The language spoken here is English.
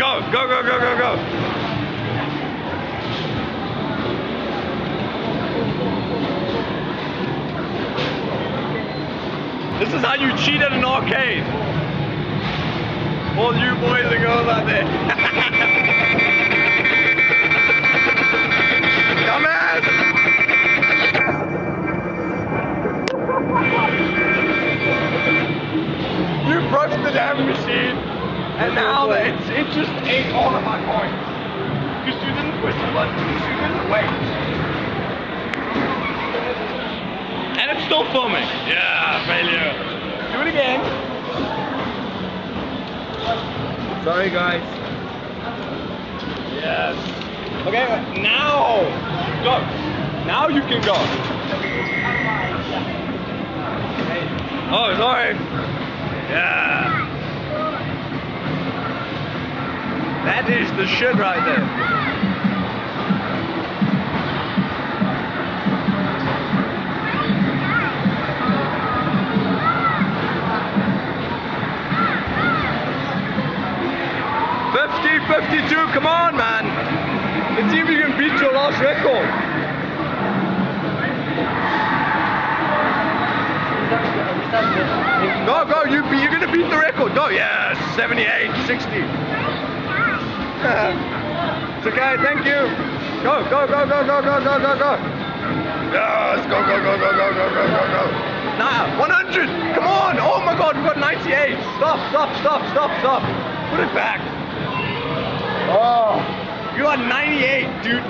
go, go, go, go, go, go. This is how you cheat at an arcade. All you boys and girls out there. Come on! You broke the damn machine, and now it just ate all of my coins. Because you didn't push the button, because you didn't wait. And it's still filming. Yeah, failure. Do it again. Sorry, guys. Yes. Okay, now go. Now you can go. Oh, sorry. Yeah. That is the shit right there. $50-52, come on, man. Let's see if you can beat your last record. Go, go, you're gonna beat the record. Go, yes, 78, 60. It's okay, thank you. Go, go, go, go, go, go, go, go, go. Yes, go, go, go, go, go, go, go, go, go. Now, 100, come on. Oh my God, we've got 98. Stop, stop, stop, stop, stop. Put it back. Oh, you are 98, dude.